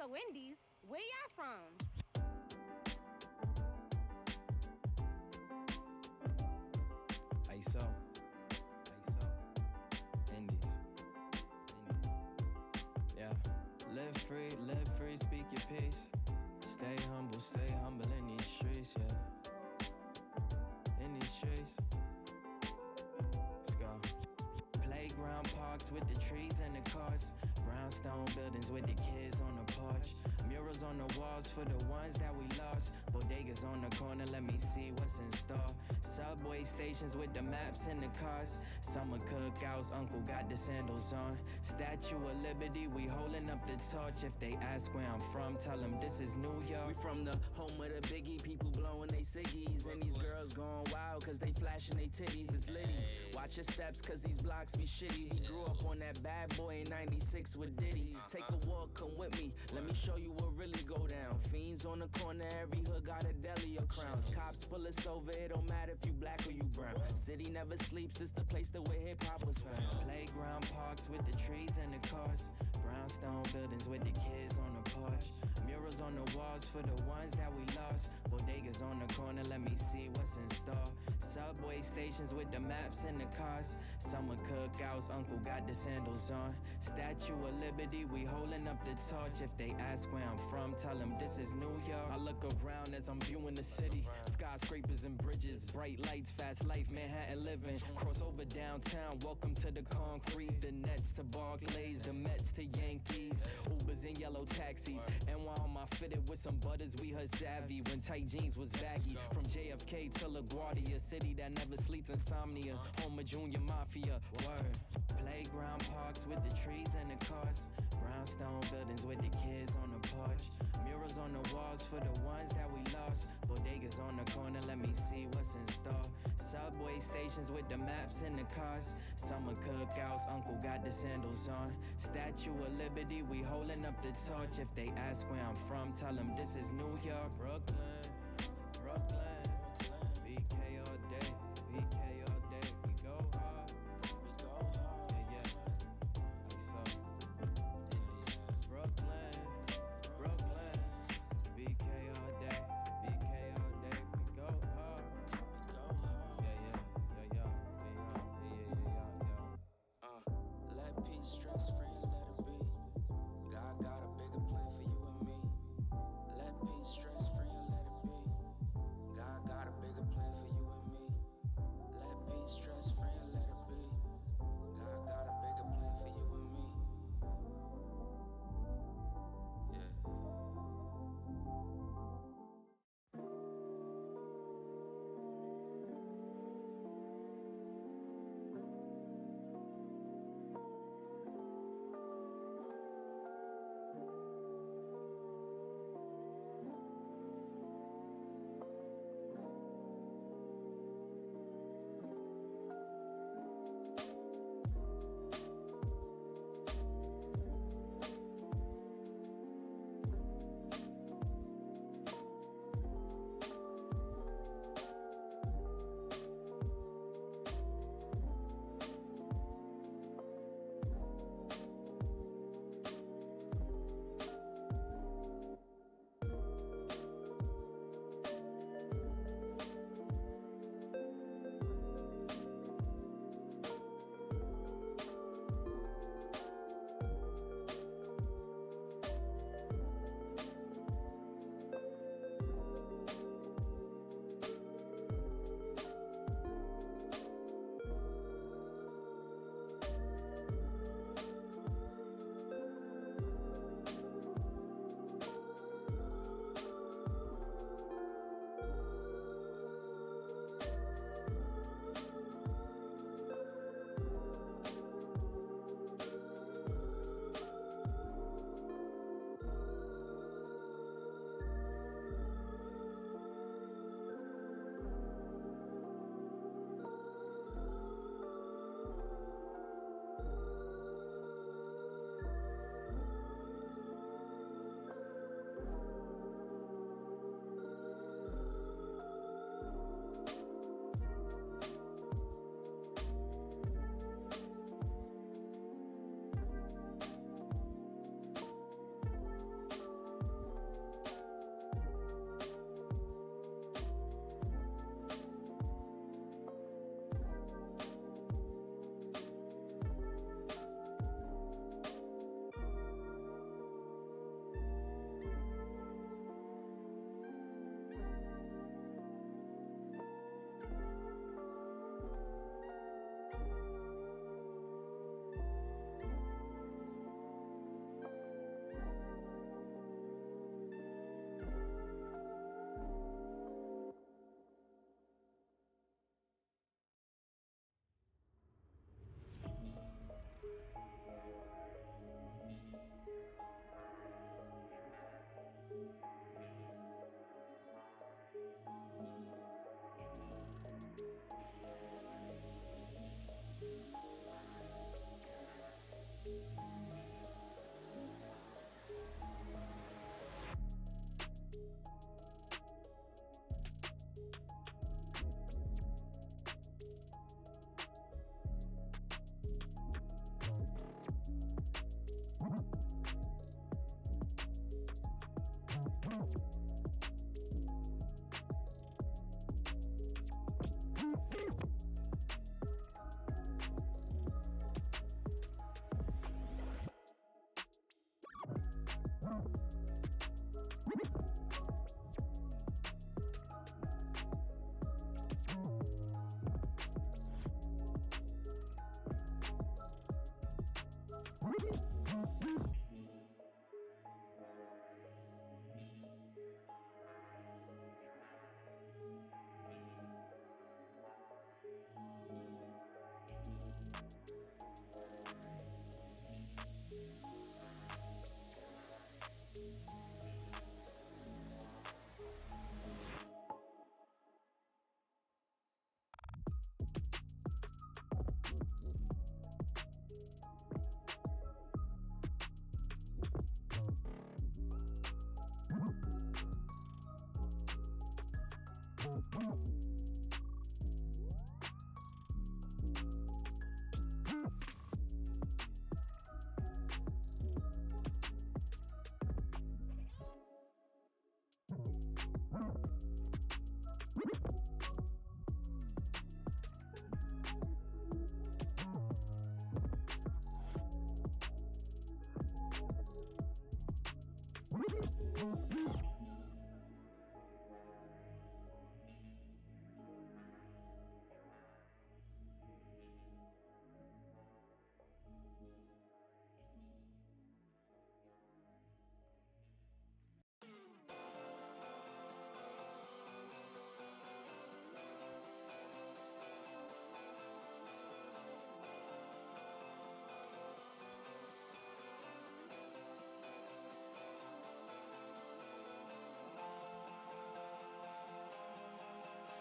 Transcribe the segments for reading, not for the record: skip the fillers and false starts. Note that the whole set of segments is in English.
So Wendy's, where y'all from? ISO. Indies. Yeah. Live free, speak your peace. Stay humble in these streets, yeah. In these streets. Let's go. Playground parks with the trees and the cars. Brownstone buildings with the kids on the porch. Murals on the walls for the ones that we lost. Bodegas on the corner, let me see what's in store. Subway stations with the maps and the cars. Summer cookouts, uncle got the sandals on. Statue of Liberty, we holding up the torch. If they ask where I'm from, tell them this is New York. We from the home of the biggie, people blowing they ciggies. And these girls going wild cause they flashing they titties, it's litty. Watch your steps cause these blocks be shitty. We grew up on that bad boy in 96 with Diddy. Take a walk, come with me, let me show you what really go down. Fiends on the corner, every hood got a deli or crowns. Cops pull us over, it don't matter if you black or you brown. City never sleeps, this the place that where hip hop was found. Playground parks with the trees and the cars. Brownstone buildings with the kids on the porch. Murals on the walls for the ones that we lost. Bodegas on the corner, let me see what's in store. Subway stations with the maps and the cars. Summer cookouts, uncle got the sandals on. Statue of Liberty, we holding up the torch. If they ask where I'm from, tell them this is New York. I look around as I'm viewing the city. Skyscrapers and bridges, bright lights, fast life, Manhattan living. Cross over downtown, welcome to the concrete. The Nets to Barclays, the Mets to Yankees. Ubers and yellow taxis. And while I'm fitted with some butters, we her savvy. When tight jeans was baggy. From JFK to LaGuardia, city that never sleeps, insomnia. Home of Junior Mafia, word. Playground parks with the trees and the cars. Brownstone buildings with the kids on the porch. Murals on the walls for the ones that we lost. Bodegas on the corner, let me see what's in store. Subway stations with the maps and the cars. Summer cookouts, uncle got the sandals on. Statue of Liberty, we holding up the torch. If they ask where I'm from, tell them this is New York. Brooklyn, BK all day, BK all day. We go hard, yeah, like so. Brooklyn, BK all day, we go hard. Yeah. Let peace stress free and let it be. God got a bigger plan for you and me. Let peace stress free and let it be. God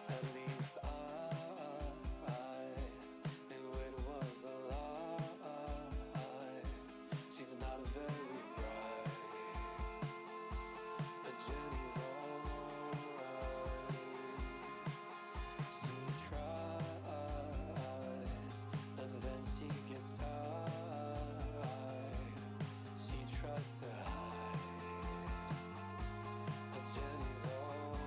At least I knew it was a lie. She's not very bright, but Jenny's alright. She tries, but then she gets tired. She tries to hide, but Jenny's alright.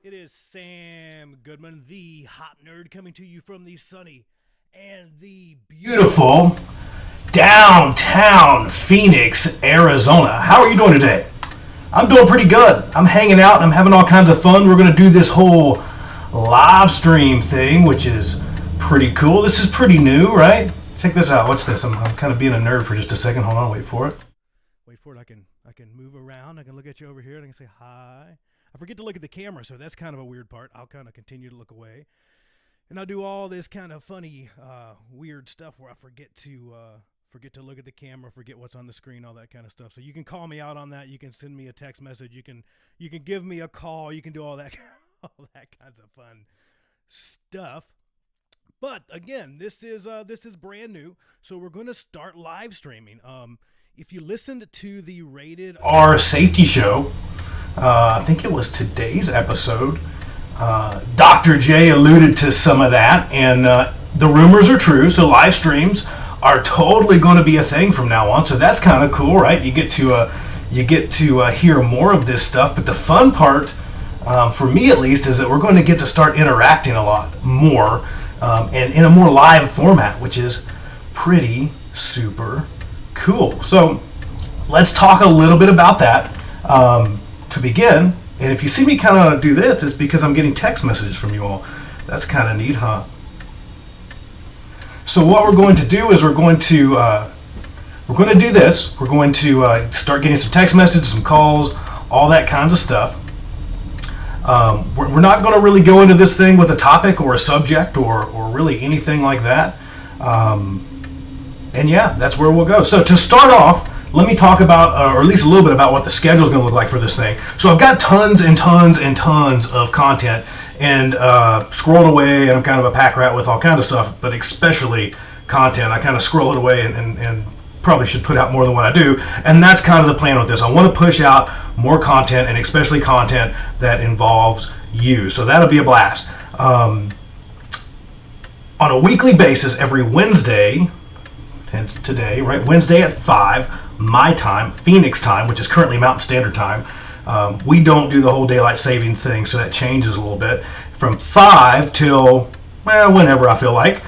It is Sam Goodman, the hot nerd, coming to you from the sunny and the beautiful downtown Phoenix, Arizona. How are you doing today? I'm doing pretty good. I'm hanging out and I'm having all kinds of fun. We're going to do this whole live stream thing, which is pretty cool. This is pretty new, right? Check this out. What's this? I'm kind of being a nerd for just a second. Hold on, wait for it. Wait for it. I can move around. I can look at you over here and I can say hi. I forget to look at the camera, so that's kind of a weird part. I'll kind of continue to look away. And I'll do all this kind of funny, weird stuff where I forget to look at the camera, forget what's on the screen, all that kind of stuff. So you can call me out on that. You can send me a text message. You can give me a call. You can do all that kinds of fun stuff. But again, this is brand new, so we're going to start live streaming. If you listened to the Rated R Safety Show, I think it was today's episode, Dr. J alluded to some of that, and the rumors are true, so live streams are totally going to be a thing from now on, so that's kind of cool, right? You get to hear more of this stuff, but the fun part, for me at least, is that we're going to get to start interacting a lot more, and in a more live format, which is pretty super cool. So let's talk a little bit about that. To begin, and if you see me kind of do this, it's because I'm getting text messages from you all. That's kind of neat, huh? So what we're going to do is we're going to do this. We're going to start getting some text messages, some calls, all that kinds of stuff. We're not going to really go into this thing with a topic or a subject or really anything like that. And yeah, that's where we'll go. So to start off, let me talk about, or at least a little bit about what the schedule is going to look like for this thing. So I've got tons and tons and tons of content and scrolled away, and I'm kind of a pack rat with all kinds of stuff, but especially content. I kind of scroll it away and probably should put out more than what I do, and that's kind of the plan with this. I want to push out more content, and especially content that involves you. So that'll be a blast. On a weekly basis, every Wednesday, and today, right? Wednesday at 5, my time, Phoenix time, which is currently Mountain Standard Time. We don't do the whole daylight saving thing, so that changes a little bit. From 5 till, whenever I feel like,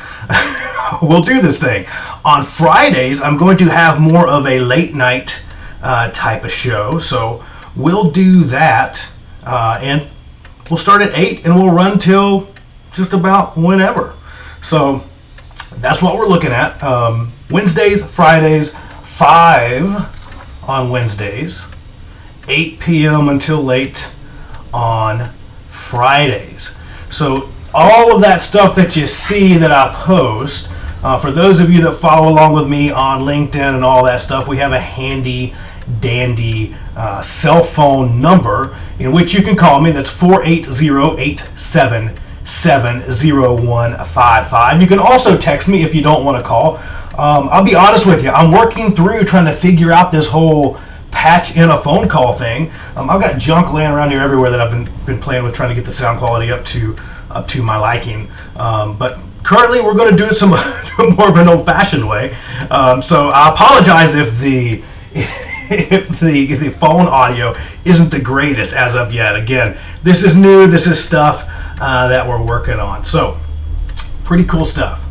we'll do this thing. On Fridays, I'm going to have more of a late night type of show, so we'll do that, and we'll start at 8, and we'll run till just about whenever. So that's what we're looking at. Wednesdays, Fridays, 5 on Wednesdays, 8 p.m. until late on Fridays. So all of that stuff that you see that I post, for those of you that follow along with me on LinkedIn and all that stuff, we have a handy dandy cell phone number in which you can call me. That's 480-877-0155. You can also text me if you don't want to call. I'll be honest with you. I'm working through trying to figure out this whole patch in a phone call thing. I've got junk laying around here everywhere that I've been playing with, trying to get the sound quality up to my liking. But currently, we're going to do it some more of an old-fashioned way. So I apologize if the phone audio isn't the greatest as of yet. Again, this is new. This is stuff that we're working on. So pretty cool stuff.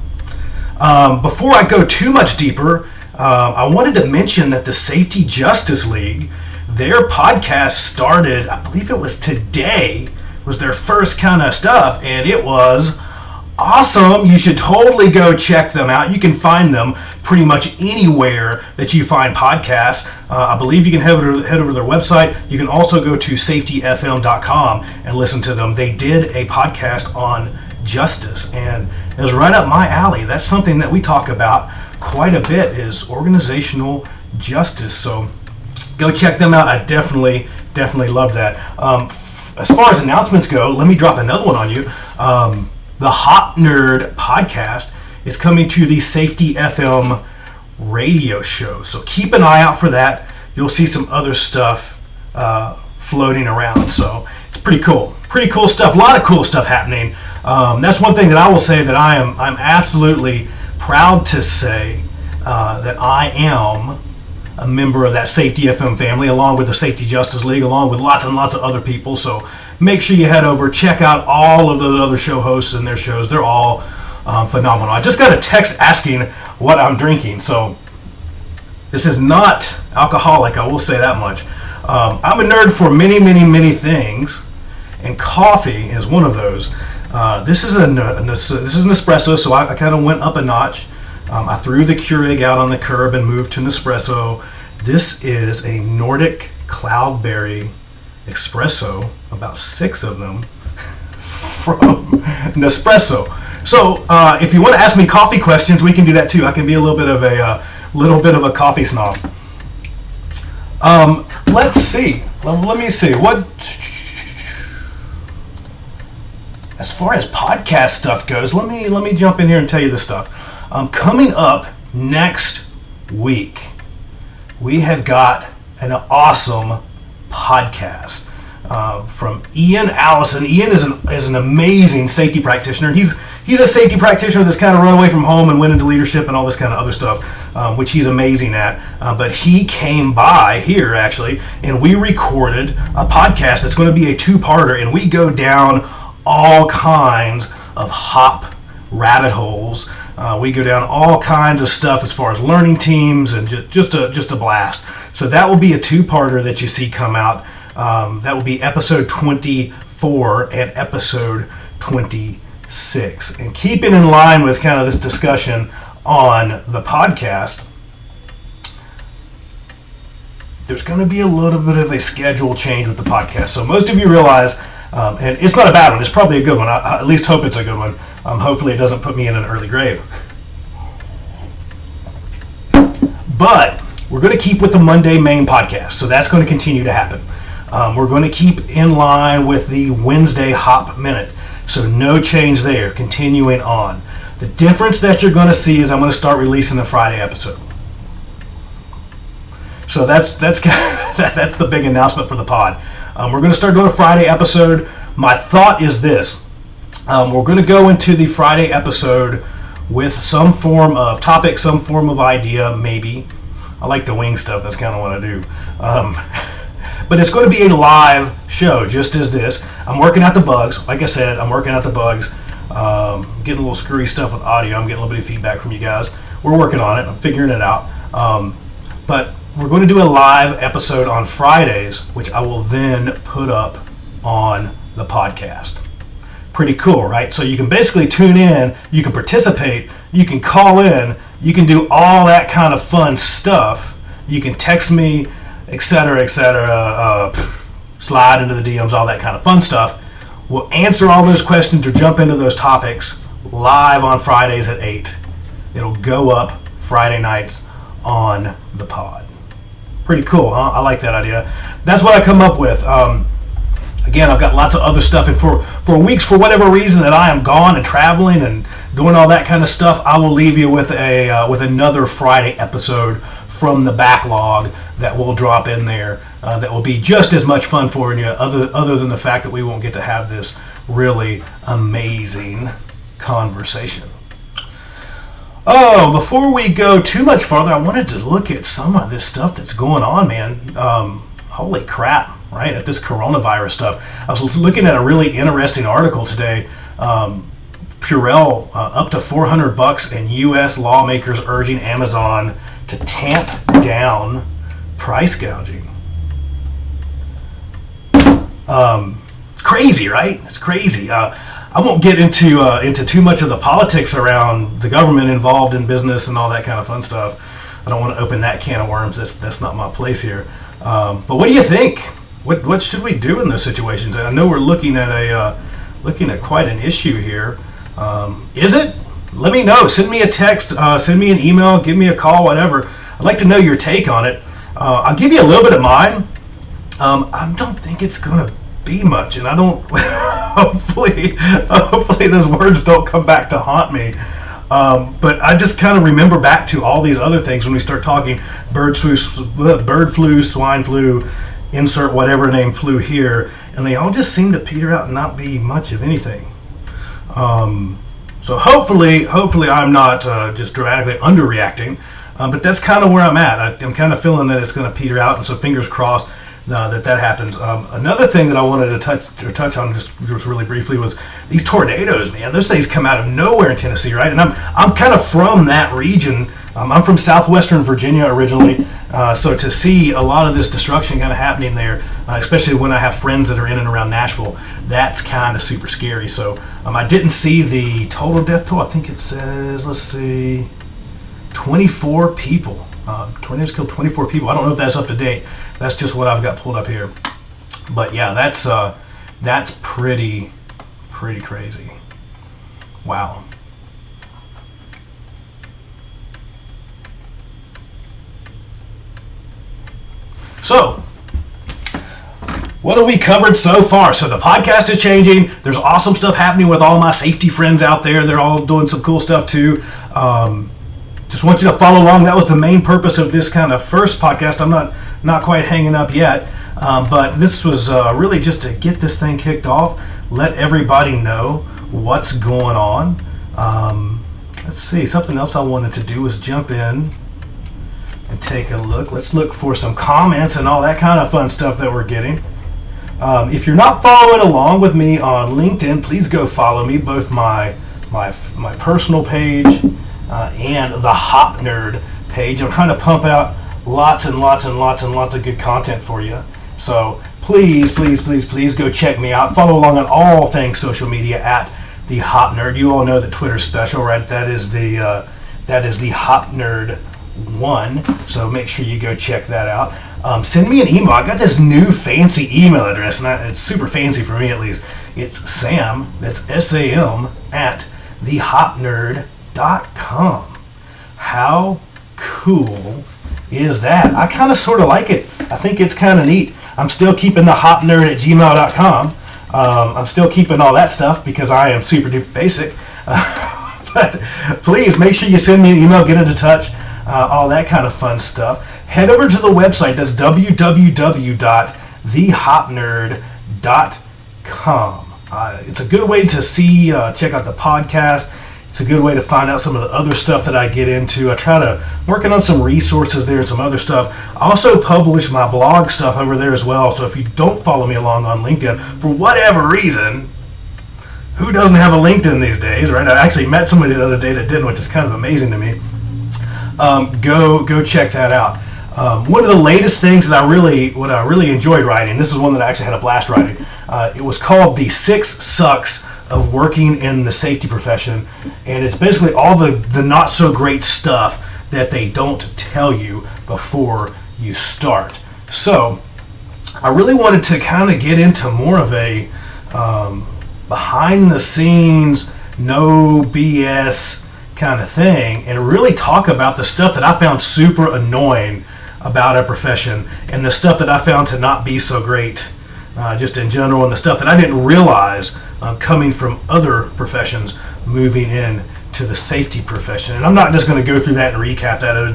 Before I go too much deeper, I wanted to mention that the Safety Justice League, their podcast started, I believe it was today, was their first kind of stuff, and it was awesome. You should totally go check them out. You can find them pretty much anywhere that you find podcasts. I believe you can head over to their website. You can also go to safetyfm.com and listen to them. They did a podcast on justice, and it was right up my alley. That's something that we talk about quite a bit, is organizational justice. So go check them out. I definitely love that. As far as announcements go, let me drop another one on you. The Hot Nerd podcast is coming to the Safety FM radio show, so keep an eye out for that. You'll see some other stuff floating around, so it's pretty cool stuff. A lot of cool stuff happening. That's one thing that I will say that I'm absolutely proud to say that I am a member of that Safety FM family, along with the Safety Justice League, along with lots and lots of other people. So make sure you head over, check out all of those other show hosts and their shows. They're all phenomenal. I just got a text asking what I'm drinking, so this is not alcoholic, I will say that much. I'm a nerd for many, many, many things, and coffee is one of those. This is an espresso, so I kind of went up a notch. I threw the Keurig out on the curb and moved to Nespresso. This is a Nordic Cloudberry espresso, about 6 of them from Nespresso. So if you want to ask me coffee questions, we can do that too. I can be a little bit of a coffee snob. Let's see. Let me see. As far as podcast stuff goes, let me jump in here and tell you this stuff. Coming up next week, we have got an awesome podcast from Ian Allison. Ian is an amazing safety practitioner. He's a safety practitioner that's kind of run away from home and went into leadership and all this kind of other stuff, which he's amazing at. But he came by here actually, and we recorded a podcast that's going to be a 2-parter, and we go down all kinds of hop rabbit holes. We go down all kinds of stuff as far as learning teams and just a blast. So that will be a 2-parter that you see come out. That will be episode 24 and episode 26. And keeping in line with kind of this discussion on the podcast, there's going to be a little bit of a schedule change with the podcast. So most of you realize, and it's not a bad one, it's probably a good one. I at least hope it's a good one. Hopefully it doesn't put me in an early grave. But we're going to keep with the Monday main podcast. So that's going to continue to happen. We're going to keep in line with the Wednesday Hop Minute. So no change there, continuing on. The difference that you're going to see is I'm going to start releasing the Friday episode. So that's the big announcement for the pod. We're going to start doing a Friday episode. My thought is this. We're going to go into the Friday episode with some form of topic, some form of idea, maybe. I like the wing stuff. That's kind of what I do. But it's going to be a live show, just as this. I'm working out the bugs. Like I said, I'm working out the bugs. Getting a little screwy stuff with audio. I'm getting a little bit of feedback from you guys. We're working on it. I'm figuring it out. But we're going to do a live episode on Fridays, which I will then put up on the podcast. Pretty cool, right? So you can basically tune in, you can participate, you can call in, you can do all that kind of fun stuff. You can text me, etc., slide into the DMs, all that kind of fun stuff. We'll answer all those questions or jump into those topics live on Fridays at 8. It'll go up Friday nights on the pod. Pretty cool, huh? I like that idea. That's what I come up with. Again, I've got lots of other stuff, and for weeks, for whatever reason that I am gone and traveling and doing all that kind of stuff, I will leave you with another Friday episode from the backlog that will drop in there. That will be just as much fun for you, other than the fact that we won't get to have this really amazing conversation. Oh, before we go too much farther, I wanted to look at some of this stuff that's going on, man. Holy crap, right? At this coronavirus stuff. I was looking at a really interesting article today. Purell, up to $400, and U.S. lawmakers urging Amazon to tamp down price gouging. It's crazy, right? It's crazy. I won't get into too much of the politics around the government involved in business and all that kind of fun stuff. I don't want to open that can of worms. That's not my place here. But what do you think? What should we do in those situations? I know we're looking at quite an issue here. Is it? Let me know. Send me a text. Send me an email. Give me a call. Whatever. I'd like to know your take on it. I'll give you a little bit of mine. I don't think it's going to be much, and I don't. hopefully those words don't come back to haunt me. But I just kind of remember back to all these other things when we start talking bird flu, swine flu, insert whatever name flu here, and they all just seem to peter out and not be much of anything. So hopefully I'm not just dramatically underreacting, but that's kind of where I'm at. I'm kind of feeling that it's going to peter out, and so fingers crossed that happens. Another thing that I wanted to touch on just really briefly was these tornadoes, man. Those things come out of nowhere in Tennessee, right? And I'm kind of from that region. I'm from southwestern Virginia originally, so to see a lot of this destruction kind of happening there, especially when I have friends that are in and around Nashville, that's kind of super scary. So I didn't see the total death toll. I think it says, let's see, 24 people. Tornadoes killed 24 people. I don't know if that's up to date. That's just what I've got pulled up here. But yeah, that's pretty crazy. Wow. So, what have we covered so far? So the podcast is changing. There's awesome stuff happening with all my safety friends out there. They're all doing some cool stuff too. Just want you to follow along. That was the main purpose of this kind of first podcast. I'm not quite hanging up yet, but this was really just to get this thing kicked off, let everybody know what's going on. Let's see, something else I wanted to do was jump in and take a look. Let's look for some comments and all that kind of fun stuff that we're getting. If you're not following along with me on LinkedIn, please go follow me, both my personal page and the Hop Nerd page. I'm trying to pump out lots and lots of good content for you. So please go check me out. Follow along on all things social media at the Hop Nerd. You all know the Twitter special, right? That is the Hop Nerd 1. So make sure you go check that out. Send me an email. I got this new fancy email address, and it's super fancy for me at least. It's Sam, that's SAM, at thehopnerd.com. How cool is that? I kind of sort of like it. I think it's kind of neat. I'm still keeping the hopnerd at gmail.com. I'm still keeping all that stuff because I am super duper basic. But please make sure you send me an email, get into touch, all that kind of fun stuff. Head over to the website. That's www.thehopnerd.com. It's a good way to see, check out the podcast. It's a good way to find out some of the other stuff that I get into. I try to working on some resources there and some other stuff. I also publish my blog stuff over there as well. So if you don't follow me along on LinkedIn for whatever reason, who doesn't have a LinkedIn these days, right? I actually met somebody the other day that didn't, which is kind of amazing to me. Go check that out. One of the latest things that I really enjoyed writing, this is one that I actually had a blast writing. It was called The 6 Sucks of Working in the Safety Profession, and it's basically all the not so great stuff that they don't tell you before you start. So I really wanted to kind of get into more of a behind the scenes, no BS kind of thing, and really talk about the stuff that I found super annoying about our profession, and the stuff that I found to not be so great just in general, and the stuff that I didn't realize coming from other professions moving in to the safety profession. And I'm not just going to go through that and recap that.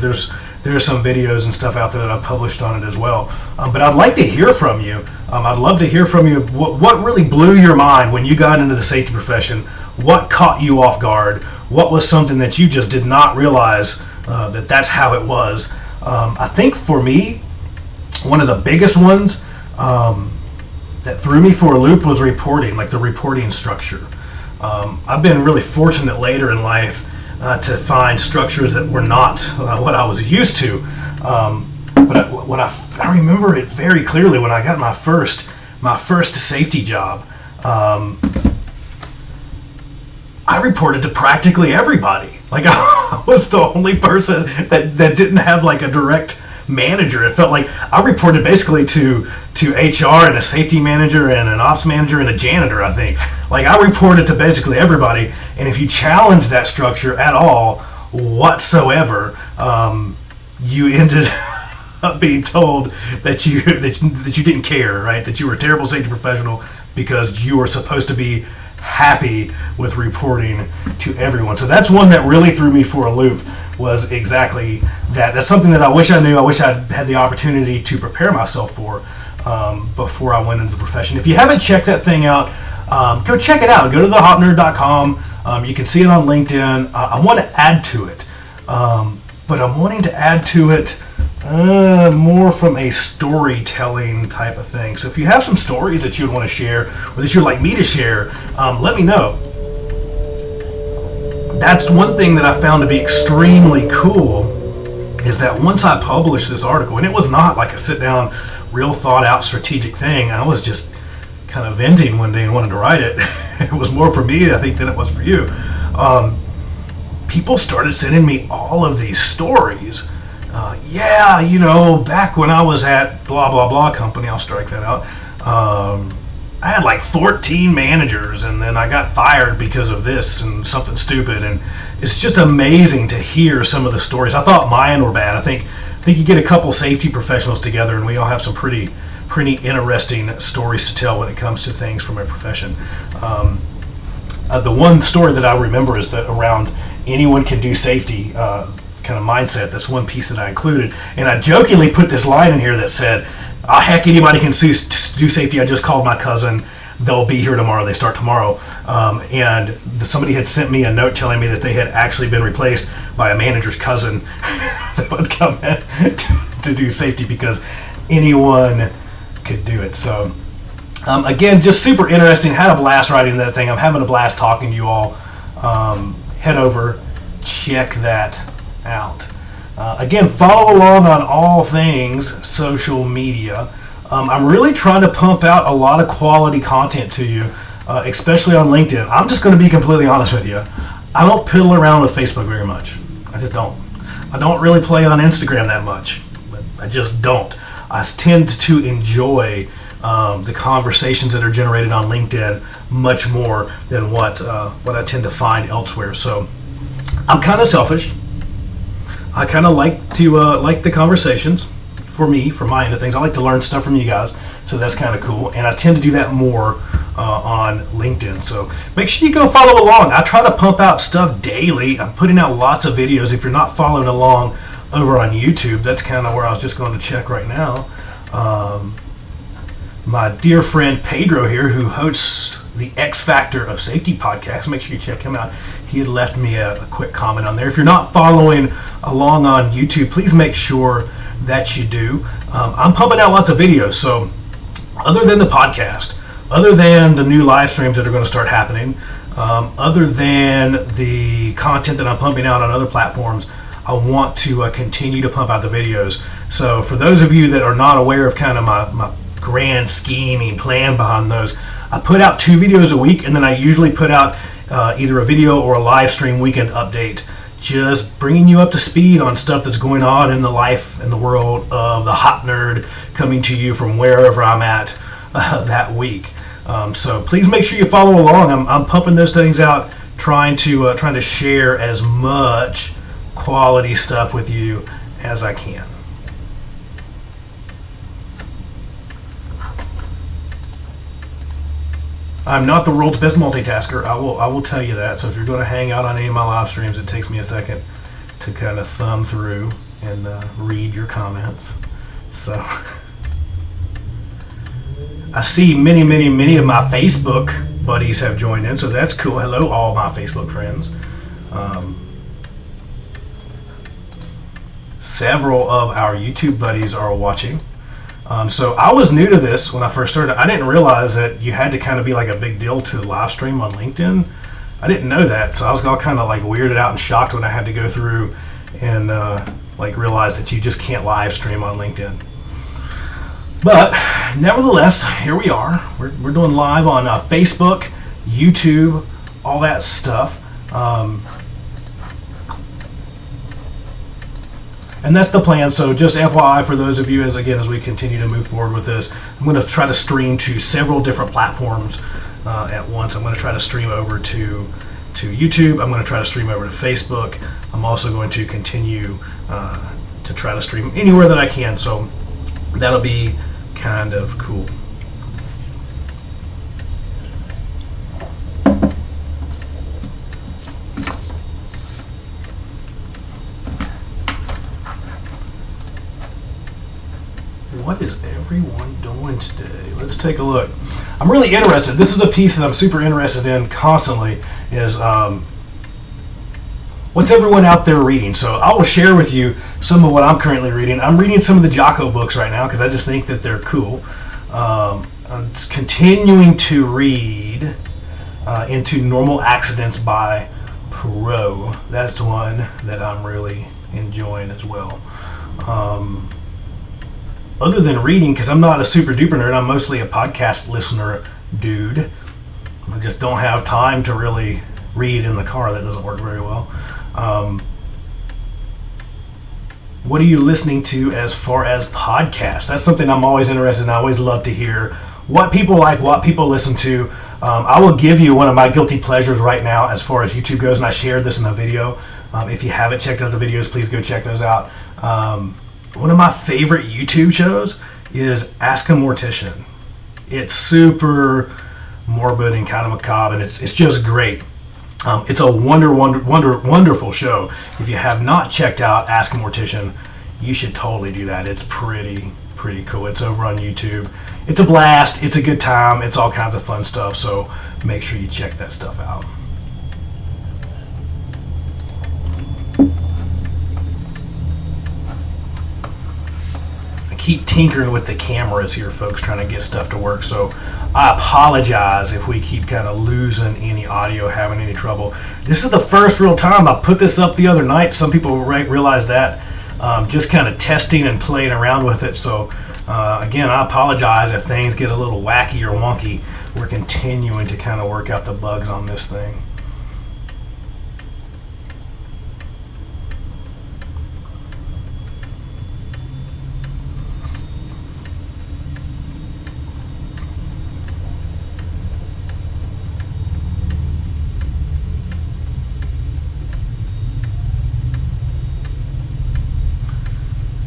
There's some videos and stuff out there that I've published on it as well. But I'd like to hear from you. I'd love to hear from you. What really blew your mind when you got into the safety profession? What caught you off guard? What was something that you just did not realize that's how it was? I think for me, one of the biggest ones that threw me for a loop was reporting, like the reporting structure. I've been really fortunate later in life to find structures that were not what I was used to. But when I remember it very clearly when I got my first safety job. I reported to practically everybody. Like I was the only person that didn't have like a direct manager. It felt like I reported basically to HR and a safety manager and an ops manager and a janitor, I think. Like I reported to basically everybody, and if you challenge that structure at all whatsoever, you ended up being told that you didn't care, right? That you were a terrible safety professional because you were supposed to be happy with reporting to everyone. So that's one that really threw me for a loop, was exactly that. That's something that I wish I knew. I wish I'd had the opportunity to prepare myself for before I went into the profession. If you haven't checked that thing out, go check it out. Go to thehopnerd.com. You can see it on LinkedIn. I want to add to it, but I'm wanting to add to it more from a storytelling type of thing. So if you have some stories that you would want to share, or that you'd like me to share, let me know. That's one thing that I found to be extremely cool, is that once I published this article, and it was not like a sit-down, real thought-out strategic thing, I was just kind of venting one day and wanted to write it. It was more for me, I think, than it was for you. People started sending me all of these stories. Back when I was at blah, blah, blah company, I'll strike that out, I had like 14 managers, and then I got fired because of this and something stupid. And it's just amazing to hear some of the stories. I thought mine were bad. I think you get a couple safety professionals together, and we all have some pretty interesting stories to tell when it comes to things from a profession. The one story that I remember is that around anyone can do safety kind of mindset. That's one piece that I included, and I jokingly put this line in here that said, heck, anybody can do safety. I just called my cousin. They'll be here tomorrow. They start tomorrow. And somebody had sent me a note telling me that they had actually been replaced by a manager's cousin that would come in to do safety because anyone could do it. So, again, just super interesting. Had a blast writing that thing. I'm having a blast talking to you all. Head over, check that out. Again, follow along on all things social media. I'm really trying to pump out a lot of quality content to you, especially on LinkedIn. I'm just going to be completely honest with you. I don't piddle around with Facebook very much. I just don't. I don't really play on Instagram that much. I just don't. I tend to enjoy the conversations that are generated on LinkedIn much more than what I tend to find elsewhere. So I'm kind of selfish. I kind of like to like the conversations from my end of things. I like to learn stuff from you guys, so that's kind of cool. And I tend to do that more on LinkedIn. So make sure you go follow along. I try to pump out stuff daily. I'm putting out lots of videos. If you're not following along over on YouTube, that's kind of where I was just going to check right now. My dear friend Pedro here, who hosts the X Factor of Safety podcast, make sure you check him out. He had left me a quick comment on there. If you're not following along on YouTube, please make sure that you do. I'm pumping out lots of videos, so other than the podcast, other than the new live streams that are going to start happening, other than the content that I'm pumping out on other platforms, I want to continue to pump out the videos. So for those of you that are not aware of kind of my grand scheming plan behind those, I put out 2 videos a week, and then I usually put out either a video or a live stream weekend update, just bringing you up to speed on stuff that's going on in the life and the world of the hot nerd, coming to you from wherever I'm at that week. So please make sure you follow along. I'm pumping those things out, trying to share as much quality stuff with you as I can. I'm not the world's best multitasker. I will tell you that. So if you're going to hang out on any of my live streams, it takes me a second to kind of thumb through and read your comments. So I see many of my Facebook buddies have joined in, so that's cool. Hello, all my Facebook friends. Several of our YouTube buddies are watching. So I was new to this when I first started. I didn't realize that you had to kind of be like a big deal to live stream on LinkedIn. I didn't know that, so I was all kind of like weirded out and shocked when I had to go through and realize that you just can't live stream on LinkedIn. But nevertheless, here we are. We're doing live on Facebook, YouTube, all that stuff. And that's the plan. So just FYI for those of you, as we continue to move forward with this, I'm going to try to stream to several different platforms at once. I'm going to try to stream over to YouTube. I'm going to try to stream over to Facebook. I'm also going to continue to try to stream anywhere that I can. So that'll be kind of cool. What is everyone doing today? Let's take a look. I'm really interested. This is a piece that I'm super interested in constantly, is what's everyone out there reading? So I will share with you some of what I'm currently reading. I'm reading some of the Jocko books right now because I just think that they're cool. I'm continuing to read Into Normal Accidents by Perot. That's the one that I'm really enjoying as well. Other than reading, because I'm not a super duper nerd, I'm mostly a podcast listener dude. I just don't have time to really read in the car. That doesn't work very well. What are you listening to as far as podcasts? That's something I'm always interested in. I always love to hear what people like, what people listen to. I will give you one of my guilty pleasures right now as far as YouTube goes, and I shared this in a video. If you haven't checked out the videos, please go check those out. One of my favorite YouTube shows is Ask a Mortician. It's super morbid and kind of macabre, and it's just great. It's a wonderful show. If you have not checked out Ask a Mortician, you should totally do that. It's pretty cool. It's over on YouTube. It's a blast. It's a good time. It's all kinds of fun stuff. So make sure you check that stuff out. Keep tinkering with the cameras here, folks, trying to get stuff to work. So I apologize if we keep kind of losing any audio, having any trouble. This is the first real time I put this up the other night. Some people realize that. Just kind of testing and playing around with it. So again, I apologize if things get a little wacky or wonky. We're continuing to kind of work out the bugs on this thing.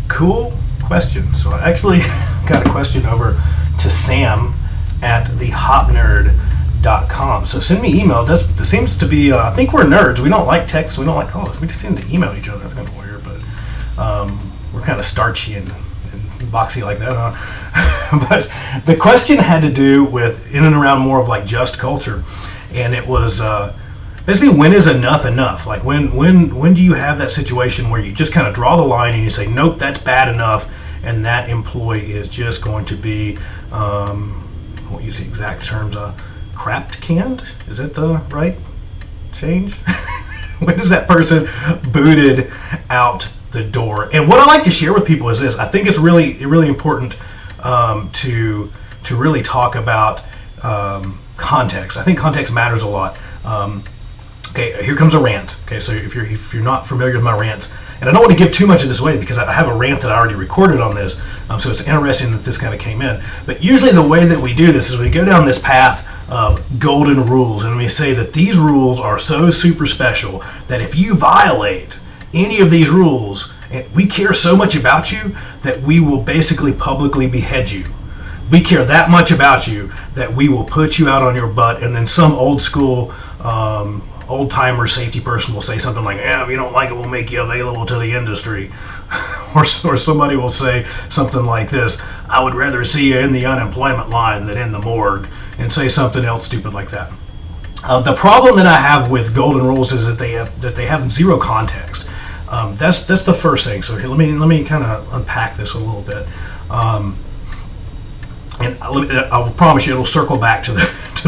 Cool question. So I actually got a question over to Sam at thehopnerd.com. So send me email. It seems to be, I think we're nerds. We don't like texts. We don't like calls. We just seem to email each other. That's kind of weird, but we're kind of starchy and boxy like that, huh? But the question had to do with in and around more of like just culture. And it was basically, when is enough? Like when do you have that situation where you just kind of draw the line and you say, nope, that's bad enough, and that employee is just going to be, I won't use the exact terms, crapped canned? Is that the right change? When is that person booted out the door? And what I like to share with people is this. I think it's really important to really talk about context. I think context matters a lot. Okay, here comes a rant. Okay, so if you're not familiar with my rants, and I don't want to give too much of this away because I have a rant that I already recorded on this, so it's interesting that this kind of came in. But usually the way that we do this is we go down this path of golden rules, and we say that these rules are so super special that if you violate any of these rules, and we care so much about you that we will basically publicly behead you. We care that much about you that we will put you out on your butt, and then some old school old-timer safety person will say something like, if you don't like it, we'll make you available to the industry. or somebody will say something like this, I would rather see you in the unemployment line than in the morgue, and say something else stupid like that. The problem that I have with golden rules is that they have zero context. That's the first thing. So here, let me kind of unpack this a little bit. And I will promise you it'll circle back to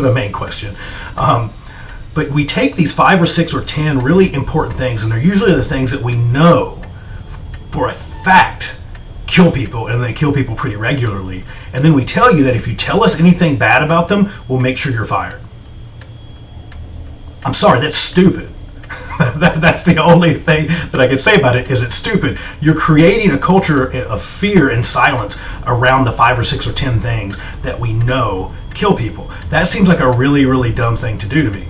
the main question. But we take these 5 or 6 or 10 really important things, and they're usually the things that we know for a fact kill people, and they kill people pretty regularly. And then we tell you that if you tell us anything bad about them, we'll make sure you're fired. I'm sorry, that's stupid. That's the only thing that I can say about it, is it's stupid. You're creating a culture of fear and silence around the 5 or 6 or 10 things that we know kill people. That seems like a really, really dumb thing to do to me.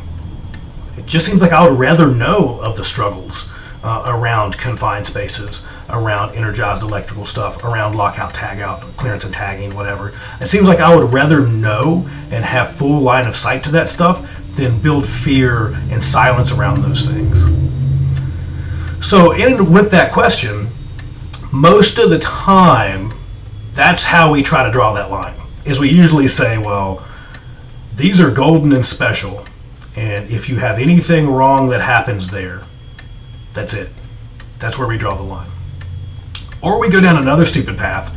It just seems like I would rather know of the struggles around confined spaces, around energized electrical stuff, around lockout, tagout, clearance and tagging, whatever. It seems like I would rather know and have full line of sight to that stuff than build fear and silence around those things. So with that question, most of the time, that's how we try to draw that line, is we usually say, well, these are golden and special, and if you have anything wrong that happens there, That's it. That's where we draw the line. Or we go down another stupid path,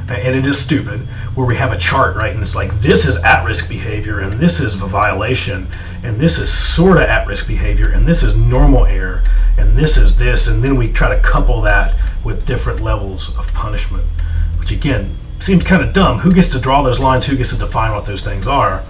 and it is stupid, where we have a chart, right? And it's like, this is at-risk behavior, and this is a violation, and this is sort of at-risk behavior, and this is normal error, and this is this, and then we try to couple that with different levels of punishment, which again, seems kind of dumb. Who gets to draw those lines? Who gets to define what those things are?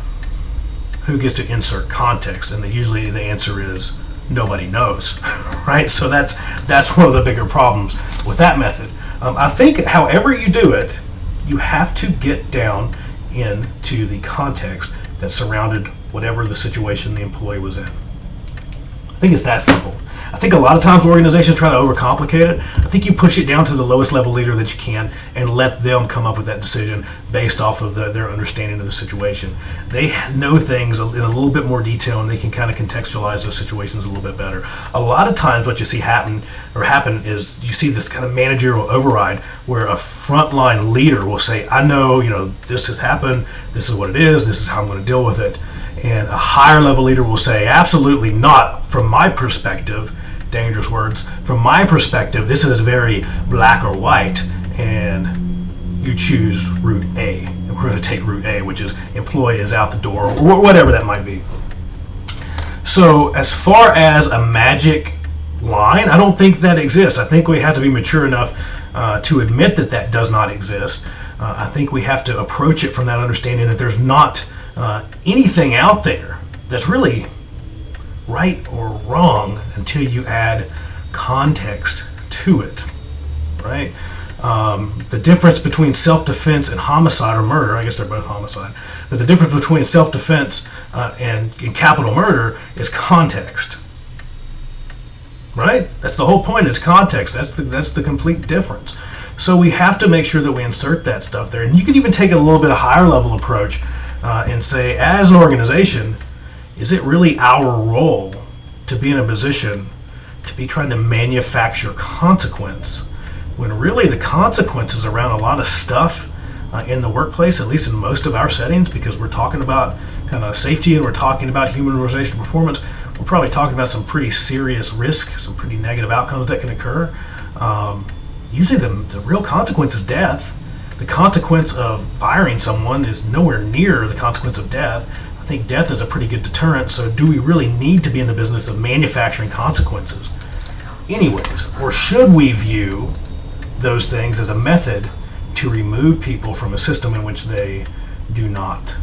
Who gets to insert context? And usually the answer is nobody knows, right? So that's one of the bigger problems with that method. I think however you do it, you have to get down into the context that surrounded whatever the situation the employee was in. I think it's that simple. I think a lot of times organizations try to overcomplicate it. I think you push it down to the lowest level leader that you can and let them come up with that decision based off of their understanding of the situation. They know things in a little bit more detail, and they can kind of contextualize those situations a little bit better. A lot of times what you see happen is you see this kind of managerial override where a frontline leader will say, I know, this has happened, this is what it is, this is how I'm going to deal with it. And a higher level leader will say, absolutely not, from my perspective, dangerous words, from my perspective, this is very black or white, and you choose route A. And we're going to take route A, which is employee is out the door, or whatever that might be. So as far as a magic line, I don't think that exists. I think we have to be mature enough to admit that does not exist. I think we have to approach it from that understanding that there's not anything out there that's really right or wrong until you add context to it, right? The difference between self-defense and homicide or murder, I guess they're both homicide, but the difference between self-defense and capital murder is context, right? That's the whole point, is context. That's the complete difference. So we have to make sure that we insert that stuff there. And you can even take a little bit of higher level approach and say, as an organization, is it really our role to be in a position to be trying to manufacture consequence when really the consequences around a lot of stuff in the workplace, at least in most of our settings, because we're talking about kind of safety and we're talking about human organizational performance, we're probably talking about some pretty serious risk, some pretty negative outcomes that can occur. Usually the real consequence is death. The consequence of firing someone is nowhere near the consequence of death. I think death is a pretty good deterrent, so do we really need to be in the business of manufacturing consequences? Anyways, or should we view those things as a method to remove people from a system in which they do not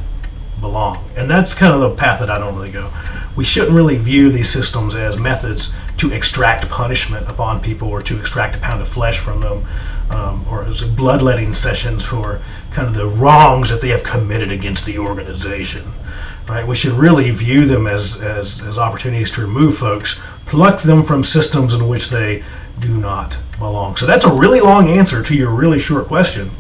belong? And that's kind of the path that I don't really go. We shouldn't really view these systems as methods to extract punishment upon people or to extract a pound of flesh from them, or as bloodletting sessions for kind of the wrongs that they have committed against the organization. Right? We should really view them as opportunities to remove folks, pluck them from systems in which they do not belong. So that's a really long answer to your really short question.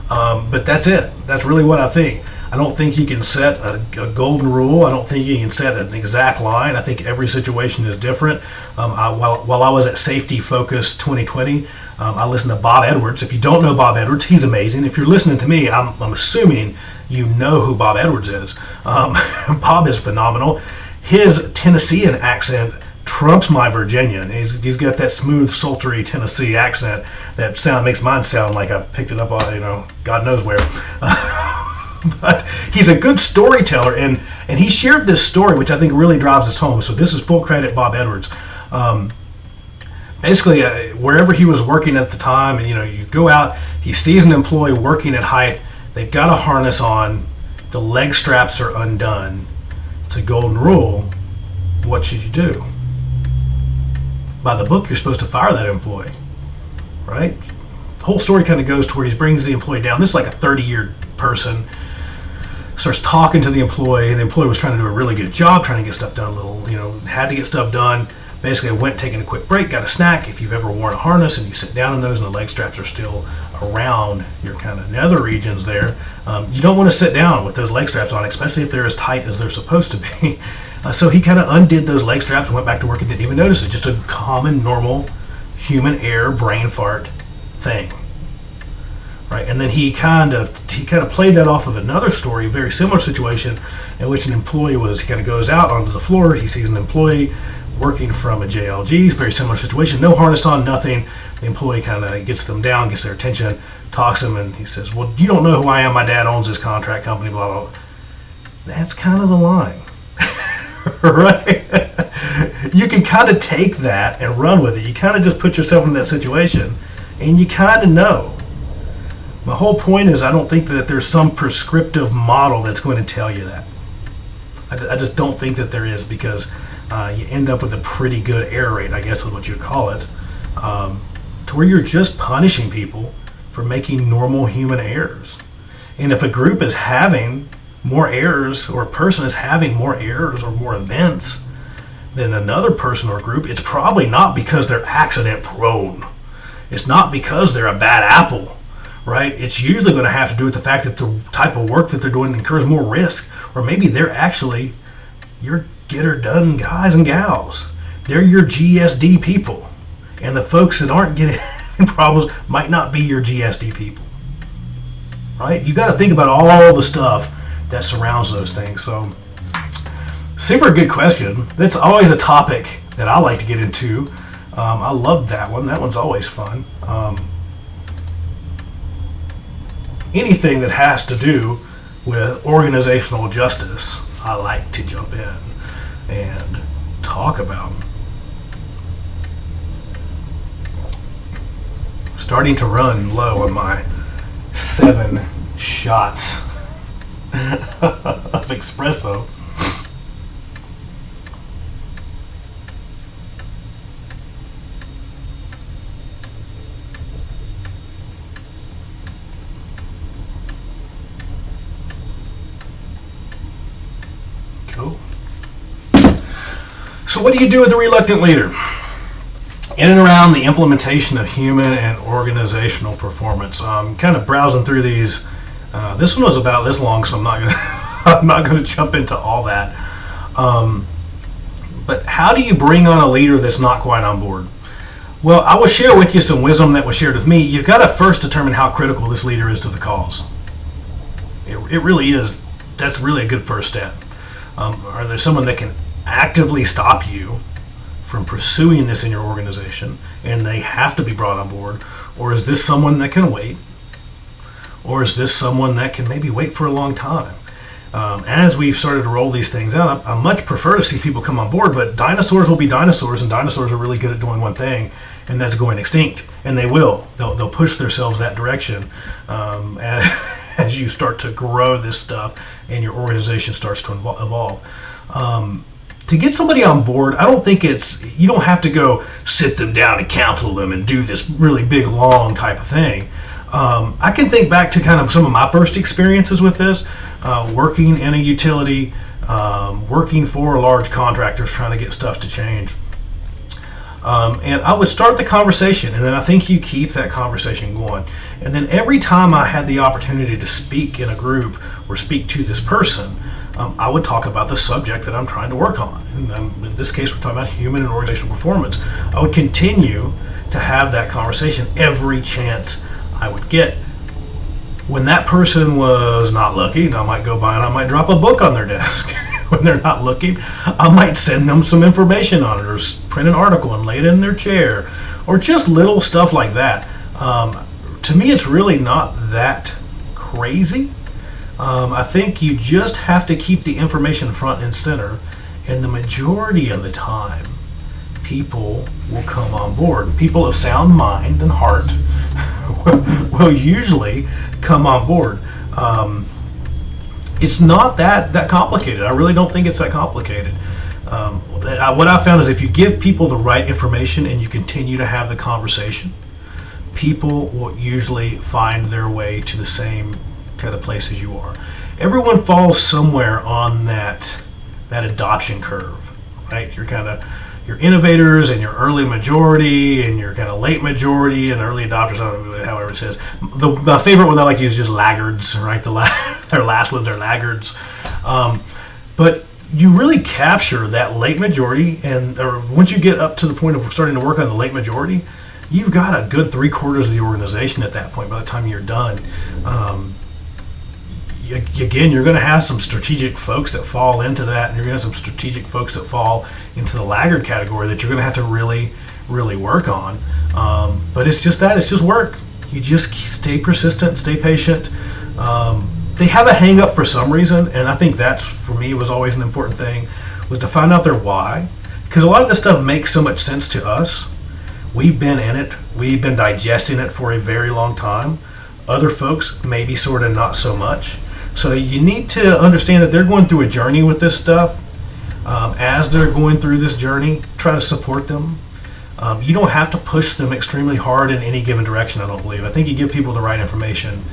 But that's it. That's really what I think. I don't think you can set a golden rule. I don't think you can set an exact line. I think every situation is different. While I was at Safety Focus 2020, I listened to Bob Edwards. If you don't know Bob Edwards, he's amazing. If you're listening to me, I'm assuming you know who Bob Edwards is. Bob is phenomenal. His Tennessean accent trumps my Virginian. He's got that smooth, sultry Tennessee accent that makes mine sound like I picked it up on, God knows where. But he's a good storyteller, and he shared this story, which I think really drives us home. So this is full credit, Bob Edwards. Basically, wherever he was working at the time, and you go out, he sees an employee working at height. They've got a harness on, the leg straps are undone. It's a golden rule. What should you do? By the book, you're supposed to fire that employee, right? The whole story kind of goes to where he brings the employee down. This is like a 30-year person. Starts talking to the employee. The employee was trying to do a really good job, trying to get stuff done had to get stuff done. Basically, went taking a quick break, got a snack. If you've ever worn a harness and you sit down in those and the leg straps are still around your kind of nether regions there, you don't want to sit down with those leg straps on, especially if they're as tight as they're supposed to be. So he kind of undid those leg straps and went back to work and didn't even notice it. Just a common, normal human error, brain fart thing. Right, and then he kind of played that off of another story, very similar situation, in which an employee he kind of goes out onto the floor. He sees an employee working from a JLG, very similar situation, no harness on, nothing. The employee kind of gets them down, gets their attention, talks to them, and he says, well, you don't know who I am, my dad owns this contract company, blah, blah, blah. That's kind of the line, right? You can kind of take that and run with it. You kind of just put yourself in that situation, and you kind of know. My whole point is I don't think that there's some prescriptive model that's going to tell you that. I just don't think that there is, because you end up with a pretty good error rate, I guess is what you'd call it, to where you're just punishing people for making normal human errors. And if a group is having more errors, or a person is having more errors or more events than another person or group, it's probably not because they're accident prone. It's not because they're a bad apple, right? It's usually going to have to do with the fact that the type of work that they're doing incurs more risk, or maybe they're actually your get-her-done guys and gals. They're your GSD people, and the folks that aren't getting problems might not be your GSD people, right? You got to think about all the stuff that surrounds those things. So, super good question. That's always a topic that I like to get into. I love that one. That one's always fun. Anything that has to do with organizational justice, I like to jump in and talk about. Starting to run low on my 7 shots of espresso. Cool. So what do you do with a reluctant leader? In and around the implementation of human and organizational performance. Kind of browsing through these. This one was about this long, so I'm not gonna jump into all that. But how do you bring on a leader that's not quite on board? Well, I will share with you some wisdom that was shared with me. You've got to first determine how critical this leader is to the cause. It really is. That's really a good first step. Are there someone that can actively stop you from pursuing this in your organization, and they have to be brought on board? Or is this someone that can wait? Or is this someone that can maybe wait for a long time? As we've started to roll these things out, I much prefer to see people come on board, but dinosaurs will be dinosaurs, and dinosaurs are really good at doing one thing, and that's going extinct. And they will. They'll push themselves that direction as you start to grow this stuff and your organization starts to evolve. To get somebody on board, I don't think you don't have to go sit them down and counsel them and do this really big, long type of thing. I can think back to kind of some of my first experiences with this, working in a utility, working for large contractors, trying to get stuff to change. And I would start the conversation, and then I think you keep that conversation going. And then every time I had the opportunity to speak in a group or speak to this person, I would talk about the subject that I'm trying to work on. And in this case, we're talking about human and organizational performance. I would continue to have that conversation every chance I would get. When that person was not looking, I might go by and I might drop a book on their desk. When they're not looking, I might send them some information on it, or print an article and lay it in their chair, or just little stuff like that. To me, it's really not that crazy. I think you just have to keep the information front and center, and the majority of the time, people will come on board. People of sound mind and heart will usually come on board. It's not that complicated. I really don't think it's that complicated. What I found is if you give people the right information and you continue to have the conversation, people will usually find their way to the same kind of place as you are. Everyone falls somewhere on that adoption curve, right? You're innovators and you're early majority and you're kind of late majority and early adopters, however it says. My favorite one I like to use is just laggards, right? Their last ones are laggards. But you really capture that late majority, or once you get up to the point of starting to work on the late majority, you've got a good 3/4 of the organization at that point by the time you're done. again, you're going to have some strategic folks that fall into that, and you're going to have some strategic folks that fall into the laggard category that you're going to have to really, really work on. But it's just work. You just stay persistent, stay patient. They have a hang up for some reason, and I think that's, for me, was always an important thing, was to find out their why. Because a lot of this stuff makes so much sense to us. We've been in it. We've been digesting it for a very long time. Other folks, maybe sort of not so much. So you need to understand that they're going through a journey with this stuff. As they're going through this journey, try to support them. You don't have to push them extremely hard in any given direction, I don't believe. I think you give people the right information,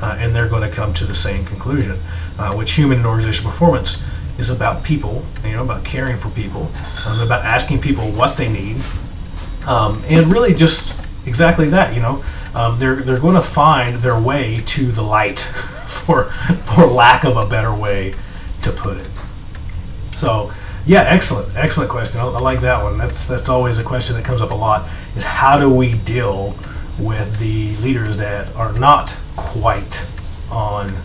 and they're going to come to the same conclusion, which human and organizational performance is about people, about caring for people, about asking people what they need, and really just exactly that, they're going to find their way to the light, for lack of a better way to put it. So, yeah, excellent question. I like that one. That's always a question that comes up a lot, is how do we deal with the leaders that are not quite on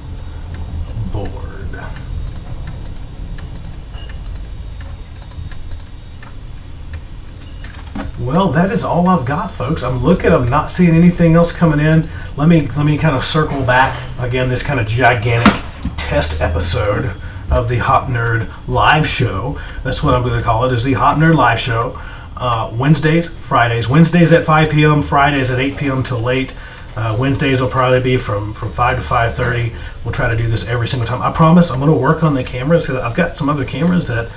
board? Well, that is all I've got, folks. I'm not seeing anything else coming in. Let me kind of circle back again, this kind of gigantic test episode of the Hop Nerd live show. That's what I'm going to call it, is the Hop Nerd live show. Wednesdays, Fridays. Wednesdays at 5 p.m., Fridays at 8 p.m. till late. Wednesdays will probably be from 5 to 5:30. We'll try to do this every single time. I promise I'm going to work on the cameras, because I've got some other cameras that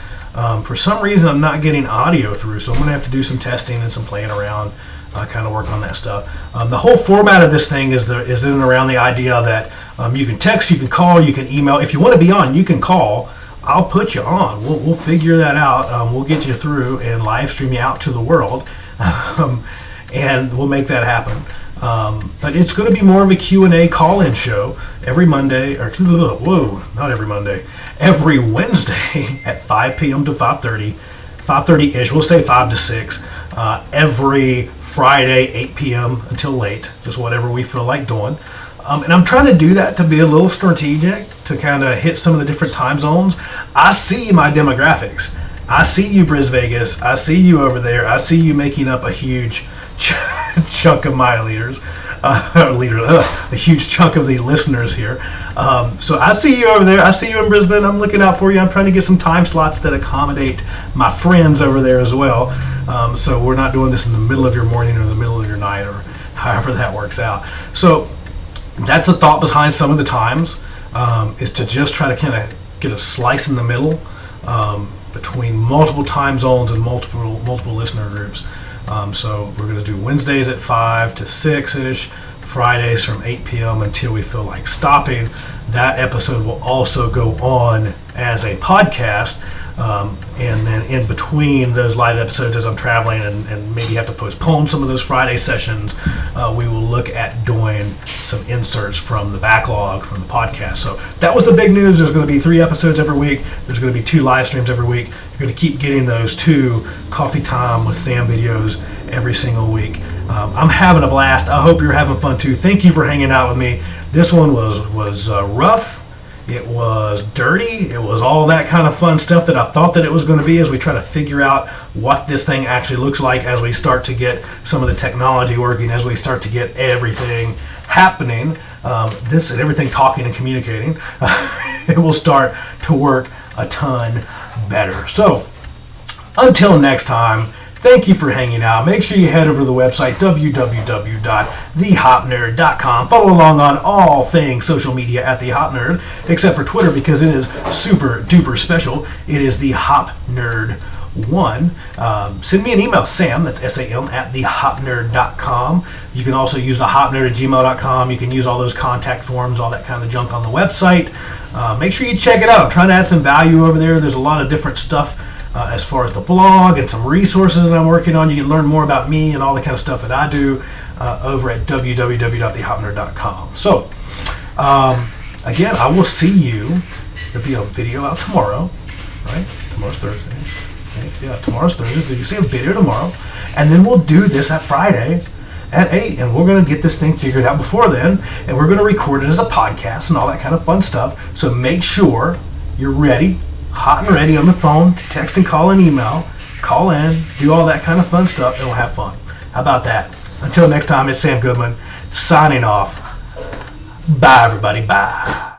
for some reason I'm not getting audio through, so I'm going to have to do some testing and some playing around, kind of work on that stuff. The whole format of this thing is in and around the idea that you can text, you can call, you can email. If you want to be on, you can call. I'll put you on. We'll figure that out. We'll get you through and live stream you out to the world, and we'll make that happen. But it's going to be more of a Q&A call-in show every Monday, not every Monday, every Wednesday at 5 p.m. to 5:30-ish, we'll say 5 to 6, every Friday, 8 p.m. until late, just whatever we feel like doing. And I'm trying to do that to be a little strategic, to kind of hit some of the different time zones. I see my demographics. I see you, Bris Vegas. I see you over there. I see you making up a huge chunk of my a huge chunk of the listeners here. So I see you over there. I see you in Brisbane. I'm looking out for you. I'm trying to get some time slots that accommodate my friends over there as well. So we're not doing this in the middle of your morning or the middle of your night, or however that works out. So that's the thought behind some of the times, is to just try to kind of get a slice in the middle between multiple time zones and multiple listener groups. So we're going to do Wednesdays at 5 to 6-ish, Fridays from 8 p.m. until we feel like stopping. That episode will also go on as a podcast. And then in between those live episodes, as I'm traveling and maybe have to postpone some of those Friday sessions, we will look at doing some inserts from the backlog from the podcast. So that was the big news. There's going to be 3 episodes every week. There's going to be 2 live streams every week. You're going to keep getting those 2 Coffee Time with Sam videos every single week. I'm having a blast. I hope you're having fun too. Thank you for hanging out with me. This one was rough. It was dirty. It was all that kind of fun stuff that I thought that it was going to be, as we try to figure out what this thing actually looks like, as we start to get some of the technology working, as we start to get everything happening, this and everything talking and communicating, it will start to work a ton better. So until next time, thank you for hanging out. Make sure you head over to the website, www.thehopnerd.com. Follow along on all things social media at The Hop Nerd, except for Twitter, because it is super duper special. It is The Hop Nerd 1. Send me an email, Sam, that's SAM, at thehopnerd.com. You can also use thehopnerd@gmail.com. You can use all those contact forms, all that kind of junk on the website. Make sure you check it out. I'm trying to add some value over there. There's a lot of different stuff as far as the blog and some resources that I'm working on. You can learn more about me and all the kind of stuff that I do over at www.thehopnerd.com. So, again, I will see you. There'll be a video out tomorrow, right? Tomorrow's Thursday. Yeah, tomorrow's Thursday. You see a video tomorrow. And then we'll do this at Friday. at 8, and we're going to get this thing figured out before then, and we're going to record it as a podcast and all that kind of fun stuff. So make sure you're ready, hot and ready on the phone to text and call and email, call in, do all that kind of fun stuff, and we'll have fun. How about that? Until next time, it's Sam Goodman signing off. Bye, everybody. Bye.